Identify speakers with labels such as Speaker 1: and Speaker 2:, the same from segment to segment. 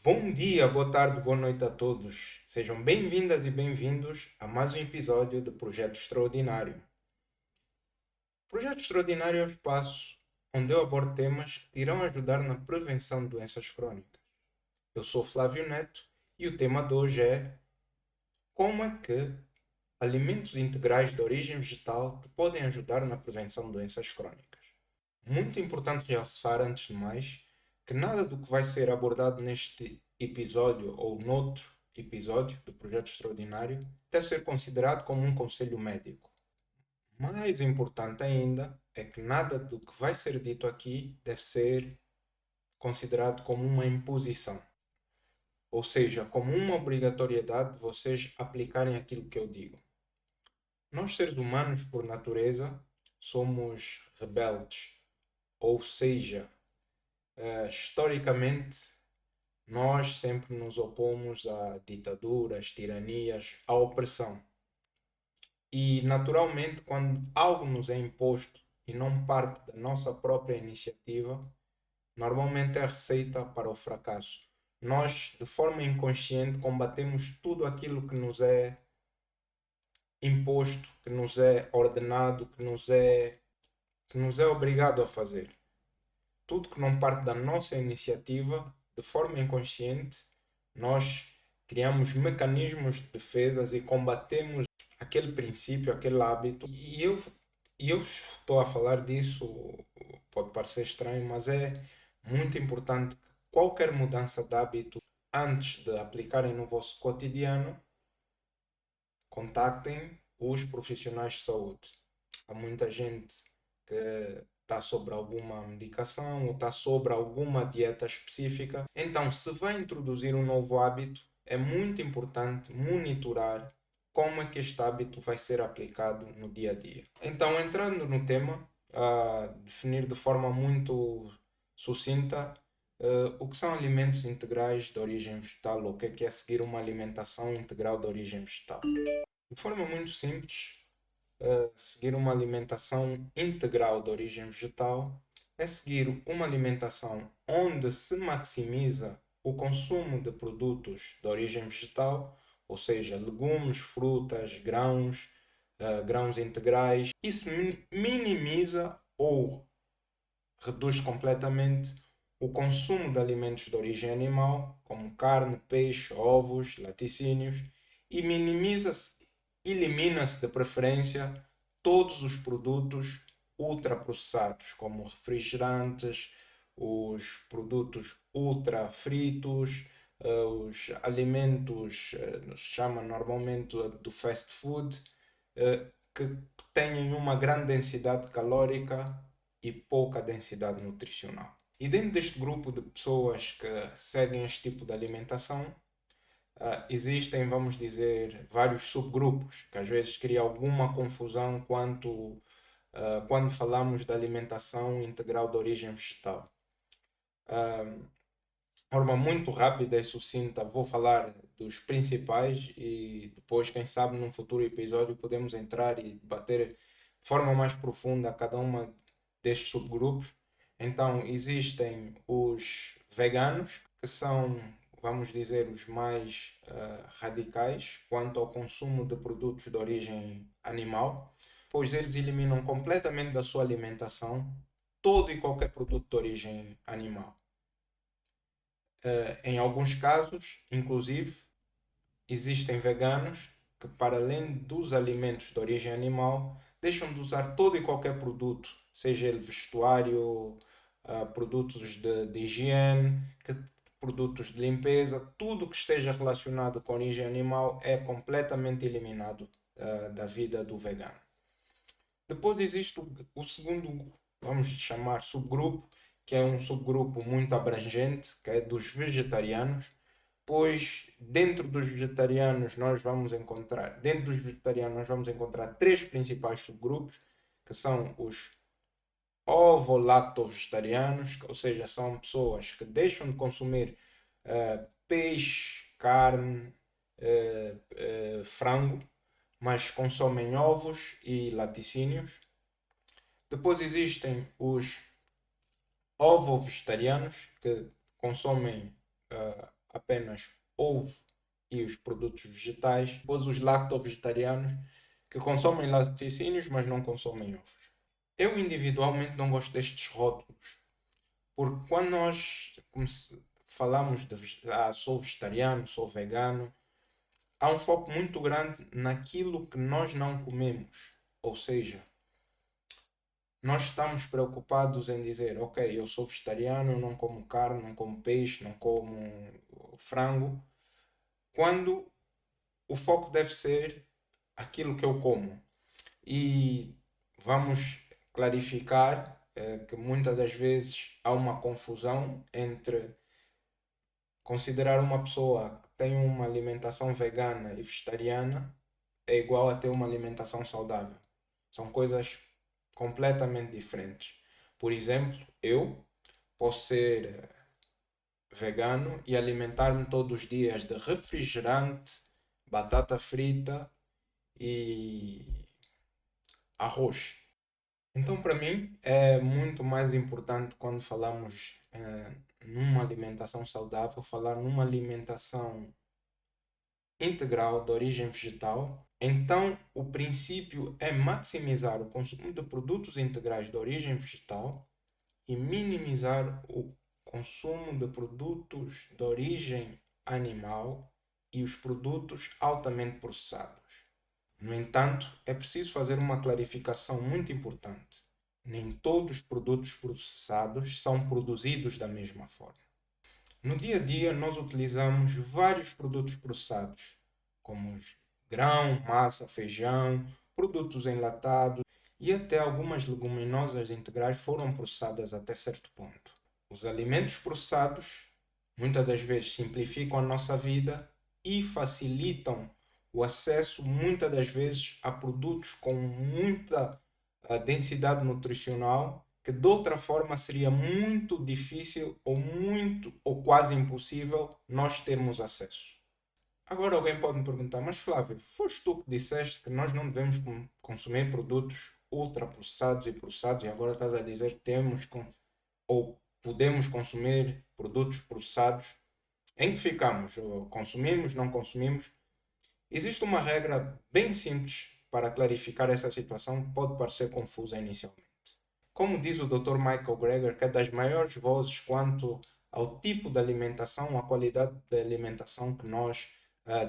Speaker 1: Bom dia, boa tarde, boa noite a todos. Sejam bem-vindas e bem-vindos a mais um episódio do Projeto Extraordinário. O Projeto Extraordinário é o espaço onde eu abordo temas que irão ajudar na prevenção de doenças crónicas. Eu sou Flávio Neto e o tema de hoje é como é que alimentos integrais de origem vegetal te podem ajudar na prevenção de doenças crónicas. Muito importante realçar, antes de mais, que nada do que vai ser abordado neste episódio ou noutro episódio do Projeto Extraordinário deve ser considerado como um conselho médico. Mais importante ainda é que nada do que vai ser dito aqui deve ser considerado como uma imposição, ou seja, como uma obrigatoriedade de vocês aplicarem aquilo que eu digo. Nós, seres humanos, por natureza, somos rebeldes, ou seja, historicamente, nós sempre nos opomos a ditaduras, tiranias, à opressão. E, naturalmente, quando algo nos é imposto e não parte da nossa própria iniciativa, normalmente é a receita para o fracasso. Nós, de forma inconsciente, combatemos tudo aquilo que nos é imposto, que nos é ordenado, que nos é obrigado a fazer. Tudo que não parte da nossa iniciativa, de forma inconsciente, nós criamos mecanismos de defesas e combatemos aquele princípio, aquele hábito. E eu estou a falar disso, pode parecer estranho, mas é muito importante que qualquer mudança de hábito, antes de aplicarem no vosso cotidiano, contactem os profissionais de saúde. Há muita gente que está sobre alguma medicação ou está sobre alguma dieta específica. Então, se vai introduzir um novo hábito, é muito importante monitorar como é que este hábito vai ser aplicado no dia a dia. Então, entrando no tema, a definir de forma muito sucinta o que são alimentos integrais de origem vegetal, ou o que é seguir uma alimentação integral de origem vegetal. De forma muito simples, seguir uma alimentação integral de origem vegetal é seguir uma alimentação onde se maximiza o consumo de produtos de origem vegetal, ou seja, legumes, frutas, grãos, grãos integrais, e se minimiza ou reduz completamente o consumo de alimentos de origem animal, como carne, peixe, ovos, laticínios, e minimiza-se, elimina-se de preferência todos os produtos ultraprocessados, como refrigerantes, os produtos ultra fritos, os alimentos, se chama normalmente do fast food, que têm uma grande densidade calórica e pouca densidade nutricional. E dentro deste grupo de pessoas que seguem este tipo de alimentação, existem, vamos dizer, vários subgrupos, que às vezes cria alguma confusão quando falamos de alimentação integral de origem vegetal. De forma muito rápida e sucinta, vou falar dos principais e depois, quem sabe, num futuro episódio podemos entrar e debater de forma mais profunda cada uma destes subgrupos. Então, existem os veganos, que são, vamos dizer, os mais radicais quanto ao consumo de produtos de origem animal, pois eles eliminam completamente da sua alimentação todo e qualquer produto de origem animal. Em alguns casos, inclusive, existem veganos que, para além dos alimentos de origem animal, deixam de usar todo e qualquer produto, seja ele vestuário, produtos de higiene, produtos de limpeza, tudo que esteja relacionado com origem animal é completamente eliminado da vida do vegano. Depois existe o segundo, vamos chamar subgrupo, que é um subgrupo muito abrangente, que é dos vegetarianos, pois dentro dos vegetarianos nós vamos encontrar três principais subgrupos, que são os ovo-lacto-vegetarianos, ou seja, são pessoas que deixam de consumir peixe, carne, frango, mas consomem ovos e laticínios. Depois existem os ovo-vegetarianos, que consomem apenas ovo e os produtos vegetais, depois os lacto-vegetarianos que consomem laticínios, mas não consomem ovos. Eu individualmente não gosto destes rótulos, porque quando nós falamos de sou vegetariano, sou vegano, há um foco muito grande naquilo que nós não comemos. Ou seja, nós estamos preocupados em dizer, ok, eu sou vegetariano, eu não como carne, não como peixe, não como frango, quando o foco deve ser aquilo que eu como. E vamos clarificar que muitas das vezes há uma confusão entre considerar uma pessoa que tem uma alimentação vegana e vegetariana é igual a ter uma alimentação saudável. São coisas completamente diferentes. Por exemplo, eu posso ser vegano e alimentar-me todos os dias de refrigerante, batata frita e arroz. Então, para mim, é muito mais importante quando falamos numa alimentação saudável, falar numa alimentação integral de origem vegetal. Então, o princípio é maximizar o consumo de produtos integrais de origem vegetal e minimizar o consumo de produtos de origem animal e os produtos altamente processados. No entanto, é preciso fazer uma clarificação muito importante. Nem todos os produtos processados são produzidos da mesma forma. No dia a dia, nós utilizamos vários produtos processados, como grão, massa, feijão, produtos enlatados e até algumas leguminosas integrais foram processadas até certo ponto. Os alimentos processados muitas das vezes simplificam a nossa vida e facilitam o acesso muitas das vezes a produtos com muita densidade nutricional que de outra forma seria muito difícil ou quase impossível nós termos acesso. Agora alguém pode me perguntar, mas Flávio, foste tu que disseste que nós não devemos consumir produtos ultraprocessados e processados e agora estás a dizer que temos ou podemos consumir produtos processados? Em que ficamos? Ou consumimos, não consumimos? Existe uma regra bem simples para clarificar essa situação que pode parecer confusa inicialmente. Como diz o Dr. Michael Greger, que é das maiores vozes quanto ao tipo de alimentação, a qualidade de alimentação que nós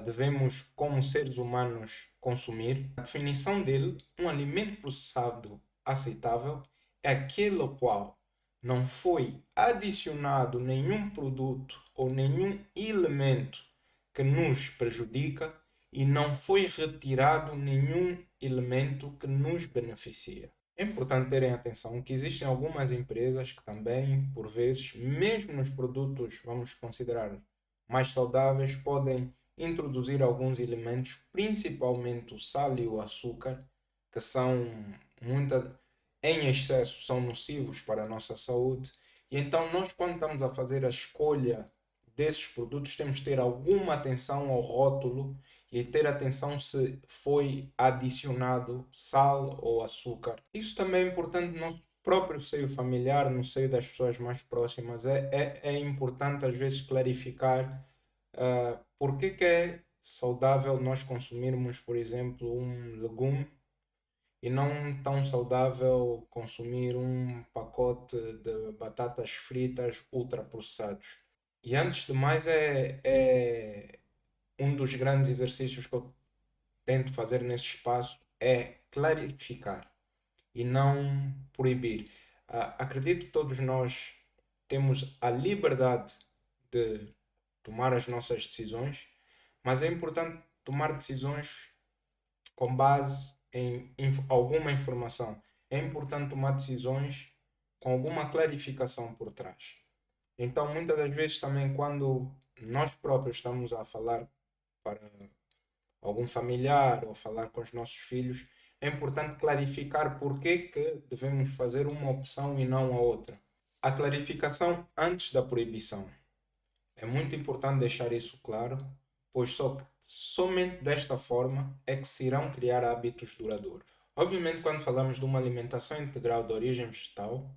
Speaker 1: devemos, como seres humanos, consumir. A definição dele, um alimento processado aceitável, é aquele ao qual não foi adicionado nenhum produto ou nenhum elemento que nos prejudica e não foi retirado nenhum elemento que nos beneficia. É importante terem atenção que existem algumas empresas que também, por vezes, mesmo nos produtos, vamos considerar mais saudáveis, podem introduzir alguns elementos, principalmente o sal e o açúcar, que são em excesso são nocivos para a nossa saúde. E então nós, quando estamos a fazer a escolha desses produtos, temos que ter alguma atenção ao rótulo e ter atenção se foi adicionado sal ou açúcar. Isso também é importante no nosso próprio seio familiar, no seio das pessoas mais próximas. É importante às vezes clarificar por que é saudável nós consumirmos, por exemplo, um legume e não tão saudável consumir um pacote de batatas fritas ultraprocessados. E antes de mais, é um dos grandes exercícios que eu tento fazer nesse espaço é clarificar e não proibir. Acredito que todos nós temos a liberdade de tomar as nossas decisões, mas é importante tomar decisões com base em alguma informação. É importante tomar decisões com alguma clarificação por trás. Então, muitas das vezes também quando nós próprios estamos a falar para algum familiar ou falar com os nossos filhos, é importante clarificar por que devemos fazer uma opção e não a outra. A clarificação antes da proibição. É muito importante deixar isso claro, pois somente desta forma é que se irão criar hábitos duradouros. Obviamente, quando falamos de uma alimentação integral de origem vegetal,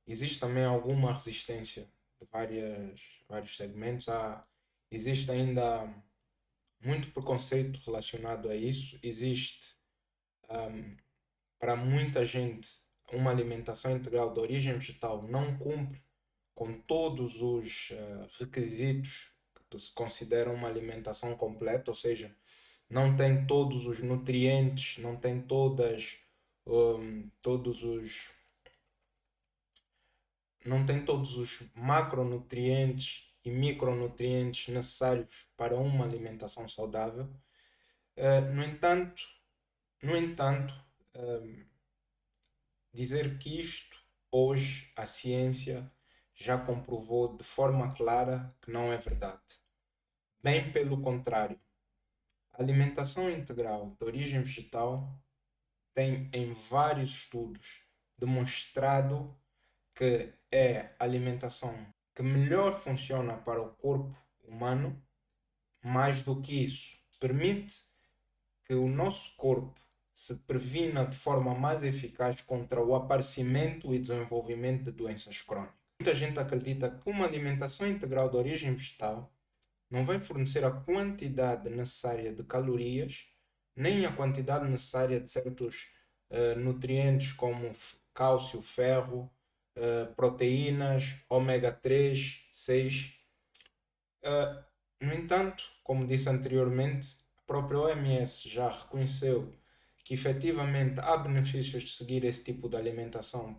Speaker 1: existe também alguma resistência de vários segmentos. existe ainda muito preconceito relacionado a isso. Existe, ahm, para muita gente, uma alimentação integral de origem vegetal não cumpre com todos os requisitos que se considera uma alimentação completa, ou seja, não tem todos os nutrientes, não tem todos os não tem todos os macronutrientes e micronutrientes necessários para uma alimentação saudável. No entanto, no entanto, uh, dizer que isto hoje a ciência já comprovou de forma clara que não é verdade. Bem pelo contrário, a alimentação integral de origem vegetal tem em vários estudos demonstrado que é a alimentação que melhor funciona para o corpo humano. Mais do que isso, permite que o nosso corpo se previna de forma mais eficaz contra o aparecimento e desenvolvimento de doenças crónicas. Muita gente acredita que uma alimentação integral de origem vegetal não vai fornecer a quantidade necessária de calorias, nem a quantidade necessária de certos nutrientes como cálcio, ferro, proteínas, ômega 3, 6. Uh, no entanto, como disse anteriormente, a própria OMS já reconheceu que efetivamente há benefícios de seguir esse tipo de alimentação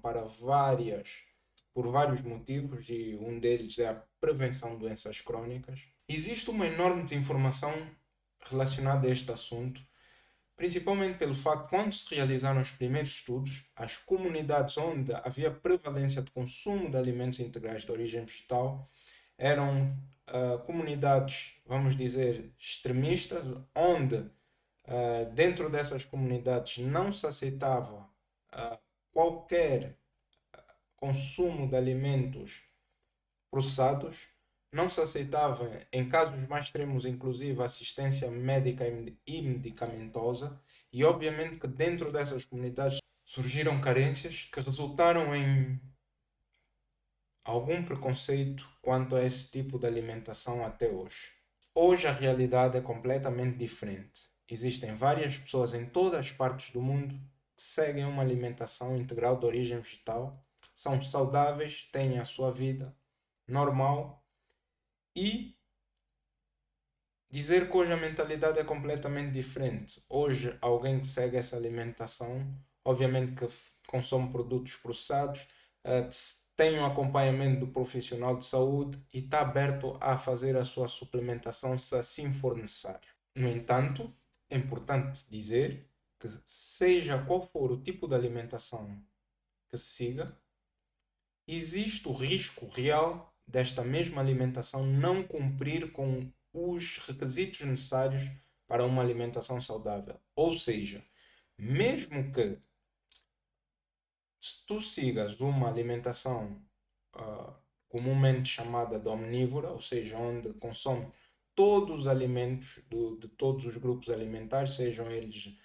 Speaker 1: por vários motivos, e um deles é a prevenção de doenças crónicas. Existe uma enorme desinformação relacionada a este assunto, principalmente pelo facto que, quando se realizaram os primeiros estudos, as comunidades onde havia prevalência de consumo de alimentos integrais de origem vegetal eram comunidades, vamos dizer, extremistas, onde dentro dessas comunidades não se aceitava qualquer consumo de alimentos processados, não se aceitava, em casos mais extremos, inclusive, assistência médica e medicamentosa, e obviamente que dentro dessas comunidades surgiram carências que resultaram em algum preconceito quanto a esse tipo de alimentação até hoje. Hoje a realidade é completamente diferente. Existem várias pessoas em todas as partes do mundo que seguem uma alimentação integral de origem vegetal, são saudáveis, têm a sua vida normal, e dizer que hoje a mentalidade é completamente diferente. Hoje alguém que segue essa alimentação, obviamente que consome produtos processados, tem um acompanhamento do profissional de saúde e está aberto a fazer a sua suplementação se assim for necessário. No entanto, é importante dizer que, seja qual for o tipo de alimentação que se siga, existe o risco real desta mesma alimentação não cumprir com os requisitos necessários para uma alimentação saudável. Ou seja, mesmo que se tu sigas uma alimentação comumente chamada de omnívora, ou seja, onde consome todos os alimentos de todos os grupos alimentares, sejam eles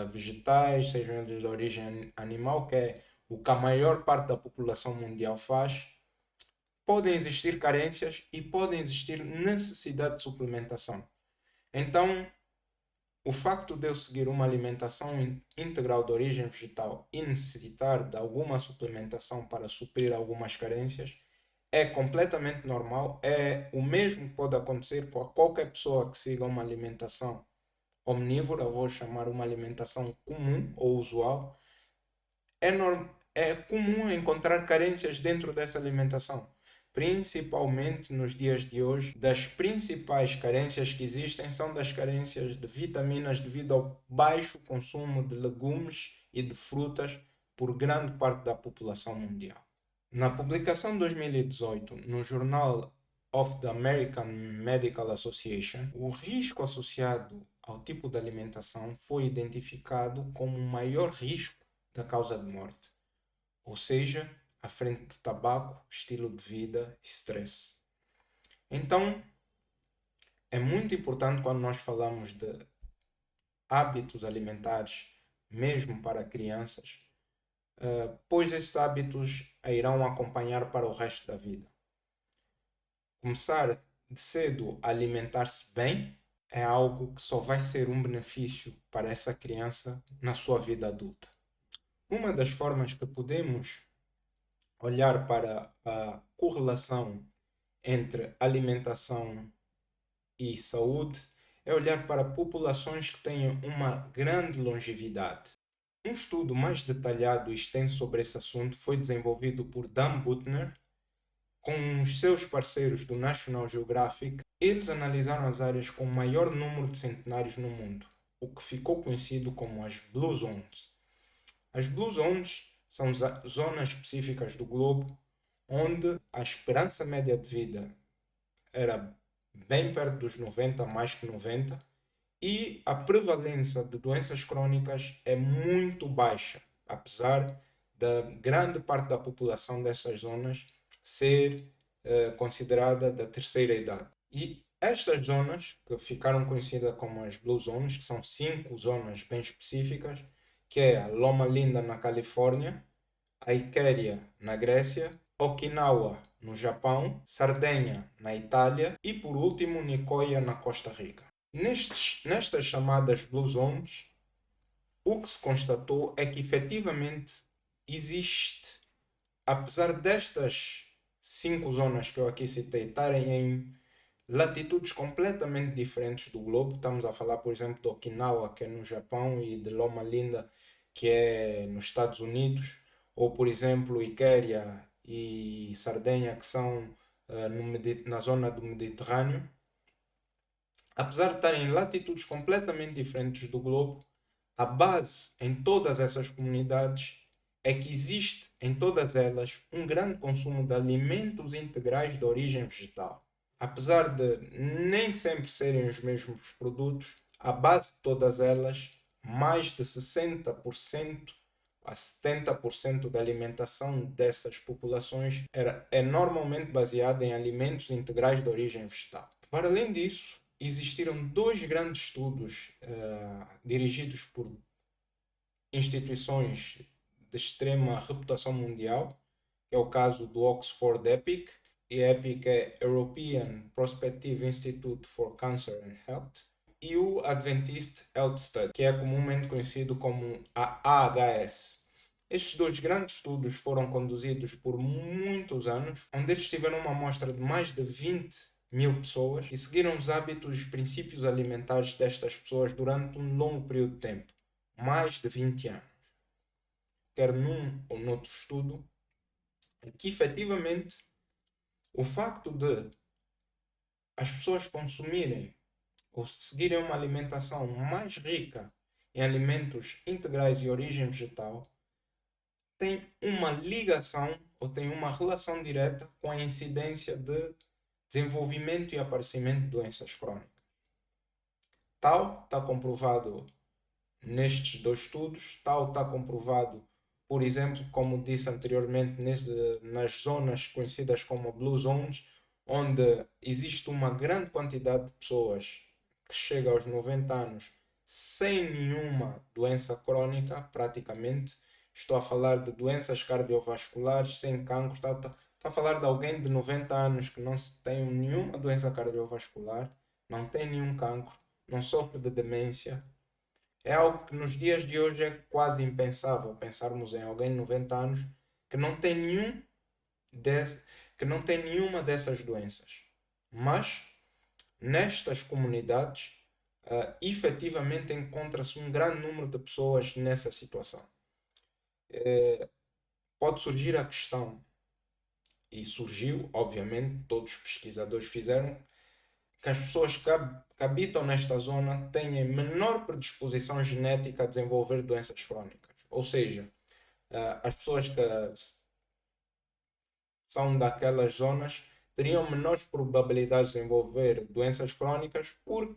Speaker 1: vegetais, sejam eles de origem animal, que é o que a maior parte da população mundial faz, podem existir carências e podem existir necessidade de suplementação. Então, o facto de eu seguir uma alimentação integral de origem vegetal e necessitar de alguma suplementação para suprir algumas carências é completamente normal. É o mesmo que pode acontecer com qualquer pessoa que siga uma alimentação omnívora, vou chamar uma alimentação comum ou usual. É comum encontrar carências dentro dessa alimentação. Principalmente nos dias de hoje, das principais carências que existem são das carências de vitaminas devido ao baixo consumo de legumes e de frutas por grande parte da população mundial. Na publicação de 2018, no Journal of the American Medical Association, o risco associado ao tipo de alimentação foi identificado como o maior risco da causa de morte, ou seja, à frente do tabaco, estilo de vida e stress. Então, é muito importante quando nós falamos de hábitos alimentares, mesmo para crianças, pois esses hábitos a irão acompanhar para o resto da vida. Começar de cedo alimentar-se bem é algo que só vai ser um benefício para essa criança na sua vida adulta. Uma das formas que podemos olhar para a correlação entre alimentação e saúde é olhar para populações que tenham uma grande longevidade. Um estudo mais detalhado e extenso sobre esse assunto foi desenvolvido por Dan Buettner com os seus parceiros do National Geographic. Eles analisaram as áreas com maior número de centenários no mundo, o que ficou conhecido como as Blue Zones. As Blue Zones são zonas específicas do globo onde a esperança média de vida era bem perto dos 90, mais que 90, e a prevalência de doenças crónicas é muito baixa, apesar da grande parte da população dessas zonas ser considerada da terceira idade. E estas zonas, que ficaram conhecidas como as Blue Zones, que são 5 zonas bem específicas, que é a Loma Linda na Califórnia, a Iquéria na Grécia, Okinawa no Japão, Sardenha na Itália e por último Nicoya na Costa Rica. Nestas chamadas Blue Zones, o que se constatou é que efetivamente existe, apesar destas 5 zonas que eu aqui citei estarem em latitudes completamente diferentes do globo, estamos a falar, por exemplo, de Okinawa, que é no Japão, e de Loma Linda, que é nos Estados Unidos, ou, por exemplo, Iquéria e Sardenha, que são na zona do Mediterrâneo. Apesar de estarem em latitudes completamente diferentes do globo, a base em todas essas comunidades é que existe em todas elas um grande consumo de alimentos integrais de origem vegetal. Apesar de nem sempre serem os mesmos produtos, a base de todas elas, mais de 60% a 70% da alimentação dessas populações é normalmente baseada em alimentos integrais de origem vegetal. Para além disso, existiram 2 grandes estudos dirigidos por instituições de extrema reputação mundial, que é o caso do Oxford EPIC, e a EPIC é European Prospective Institute for Cancer and Health, e o Adventist Health Study, que é comumente conhecido como a AHS. Estes 2 grandes estudos foram conduzidos por muitos anos, onde eles tiveram uma amostra de mais de 20.000 pessoas e seguiram os hábitos e os princípios alimentares destas pessoas durante um longo período de tempo, mais de 20 anos. Quer num ou noutro estudo, é que efetivamente o facto de as pessoas consumirem ou seguirem uma alimentação mais rica em alimentos integrais de origem vegetal tem uma ligação ou tem uma relação direta com a incidência de desenvolvimento e aparecimento de doenças crónicas. Tal está comprovado nestes 2 estudos, tal está comprovado, por exemplo, como disse anteriormente, nas zonas conhecidas como Blue Zones, onde existe uma grande quantidade de pessoas que chega aos 90 anos sem nenhuma doença crónica, praticamente. Estou a falar de doenças cardiovasculares, sem cancro. Estou a falar de alguém de 90 anos que não tem nenhuma doença cardiovascular, não tem nenhum cancro, não sofre de demência. É algo que nos dias de hoje é quase impensável pensarmos em alguém de 90 anos que não tem que não tem nenhuma dessas doenças. Mas nestas comunidades, efetivamente encontra-se um grande número de pessoas nessa situação. Pode surgir a questão, e surgiu, obviamente, todos os pesquisadores fizeram, que as pessoas que habitam nesta zona têm menor predisposição genética a desenvolver doenças crónicas. Ou seja, as pessoas que são daquelas zonas teriam menores probabilidades de desenvolver doenças crónicas porque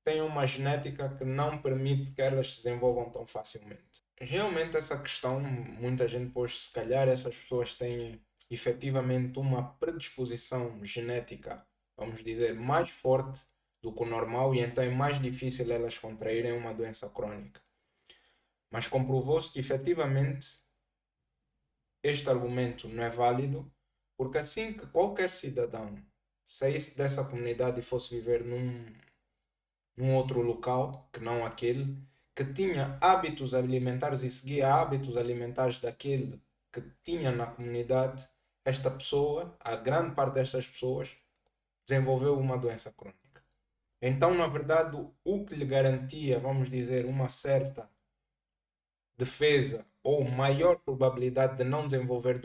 Speaker 1: têm uma genética que não permite que elas se desenvolvam tão facilmente. Realmente essa questão, muita gente pôs, se calhar essas pessoas têm efetivamente uma predisposição genética, vamos dizer, mais forte do que o normal e então é mais difícil elas contraírem uma doença crónica. Mas comprovou-se que efetivamente este argumento não é válido, porque assim que qualquer cidadão saísse dessa comunidade e fosse viver num outro local, que não aquele, que tinha hábitos alimentares e seguia hábitos alimentares daquele que tinha na comunidade, esta pessoa, a grande parte destas pessoas, desenvolveu uma doença crônica. Então, na verdade, o que lhe garantia, vamos dizer, uma certa defesa ou maior probabilidade de não desenvolver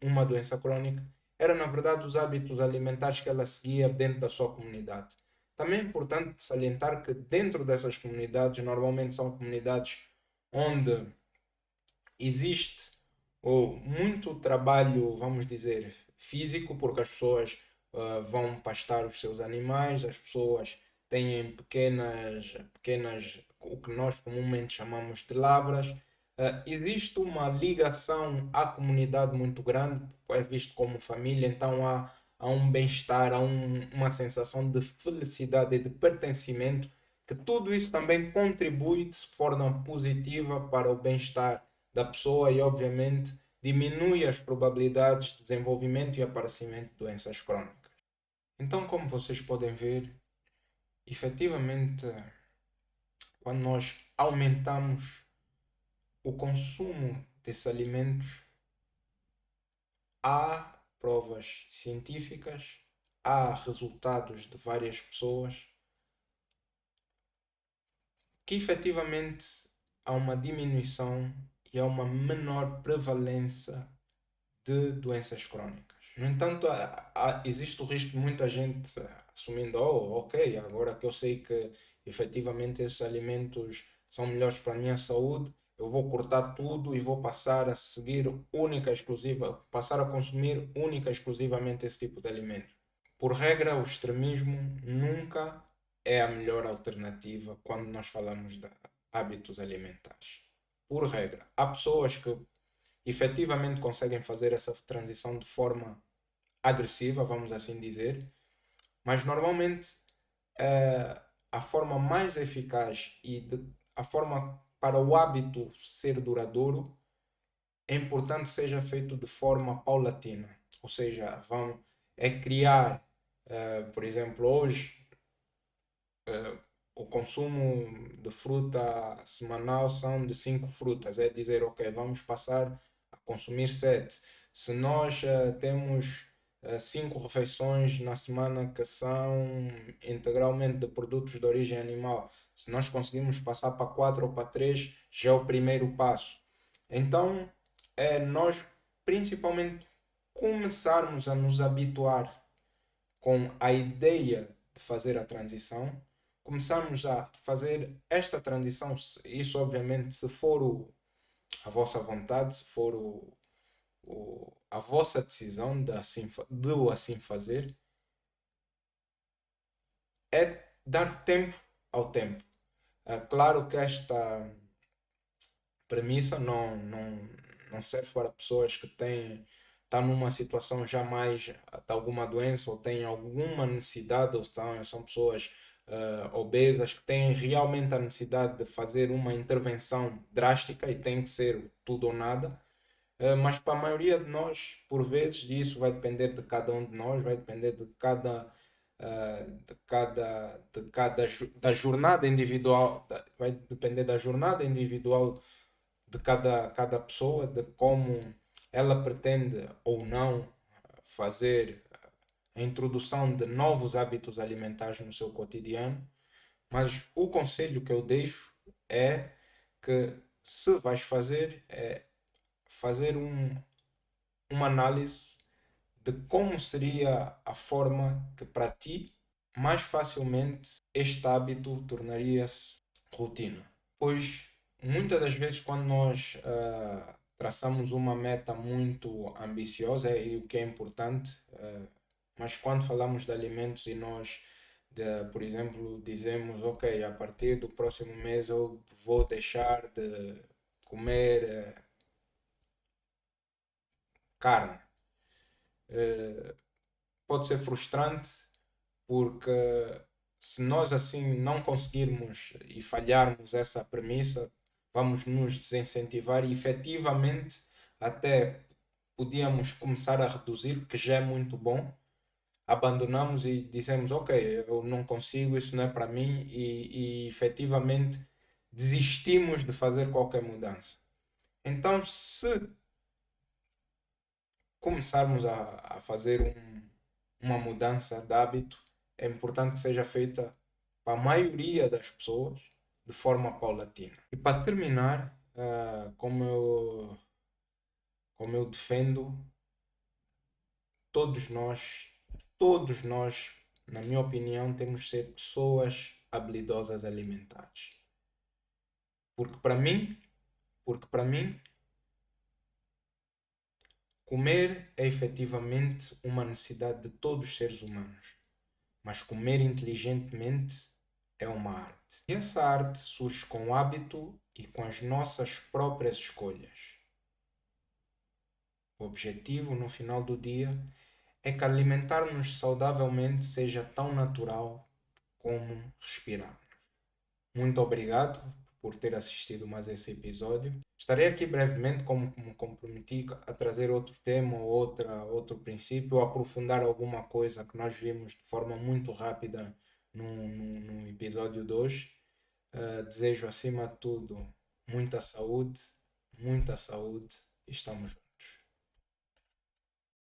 Speaker 1: uma doença crônica era, na verdade, os hábitos alimentares que ela seguia dentro da sua comunidade. Também é importante salientar que dentro dessas comunidades, normalmente são comunidades onde existe ou muito trabalho, vamos dizer, físico, porque as pessoas vão pastar os seus animais, as pessoas têm pequenas, o que nós comumente chamamos de lavras. Existe uma ligação à comunidade muito grande, é visto como família, então há um bem-estar, uma sensação de felicidade e de pertencimento, que tudo isso também contribui de forma positiva para o bem-estar da pessoa e, obviamente, diminui as probabilidades de desenvolvimento e aparecimento de doenças crônicas. Então, como vocês podem ver, efetivamente, quando nós aumentamos o consumo desses alimentos, há provas científicas, há resultados de várias pessoas que efetivamente há uma diminuição e há uma menor prevalência de doenças crónicas. No entanto, existe o risco de muita gente assumindo, oh, ok, agora que eu sei que efetivamente esses alimentos são melhores para a minha saúde, eu vou cortar tudo e vou passar a seguir passar a consumir única e exclusivamente esse tipo de alimento. Por regra, o extremismo nunca é a melhor alternativa quando nós falamos de hábitos alimentares. Por regra, há pessoas que efetivamente conseguem fazer essa transição de forma agressiva, vamos assim dizer, mas normalmente a forma mais eficaz a forma para o hábito ser duradouro é importante que seja feito de forma paulatina, ou seja, é criar, por exemplo, hoje o consumo de fruta semanal são de 5 frutas. É dizer, ok, vamos passar a consumir 7. Se nós temos 5 refeições na semana que são integralmente de produtos de origem animal, se nós conseguimos passar para 4 ou para 3, já é o primeiro passo. Então, é nós principalmente começarmos a nos habituar com a ideia de fazer a transição, começamos a fazer esta transição, isso obviamente se for a vossa vontade, se for a vossa decisão de o assim fazer, é dar tempo ao tempo. Claro que esta premissa não serve para pessoas que estão numa situação já mais de alguma doença ou têm alguma necessidade, ou são pessoas obesas que têm realmente a necessidade de fazer uma intervenção drástica e tem que ser tudo ou nada. Mas para a maioria de nós, por vezes, isso vai depender de cada um de nós, vai depender da jornada individual, vai depender da jornada individual de cada pessoa, de como ela pretende ou não fazer a introdução de novos hábitos alimentares no seu cotidiano. Mas o conselho que eu deixo é que se vais fazer, é fazer uma análise de como seria a forma que para ti mais facilmente este hábito tornaria-se rotina. Pois muitas das vezes quando nós traçamos uma meta muito ambiciosa, e o que é importante, mas quando falamos de alimentos e nós, por exemplo, dizemos, ok, a partir do próximo mês eu vou deixar de comer carne. Pode ser frustrante porque se nós assim não conseguirmos e falharmos essa premissa, vamos nos desincentivar e efetivamente até podíamos começar a reduzir, que já é muito bom, abandonamos e dizemos, ok, eu não consigo, isso não é para mim, e efetivamente desistimos de fazer qualquer mudança. Então, se começarmos a fazer uma mudança de hábito, é importante que seja feita para a maioria das pessoas de forma paulatina. E para terminar, como eu defendo, todos nós, todos nós, na minha opinião, temos de ser pessoas habilidosas alimentares. Porque para mim, porque para mim, comer é efetivamente uma necessidade de todos os seres humanos. Mas comer inteligentemente é uma arte. E essa arte surge com o hábito e com as nossas próprias escolhas. O objetivo, no final do dia, é que alimentar-nos saudavelmente seja tão natural como respirar. Muito obrigado por ter assistido mais esse episódio. Estarei aqui brevemente, como me comprometi, a trazer outro tema ou outro princípio, ou aprofundar alguma coisa que nós vimos de forma muito rápida no episódio 2. Desejo, acima de tudo, muita saúde e estamos juntos.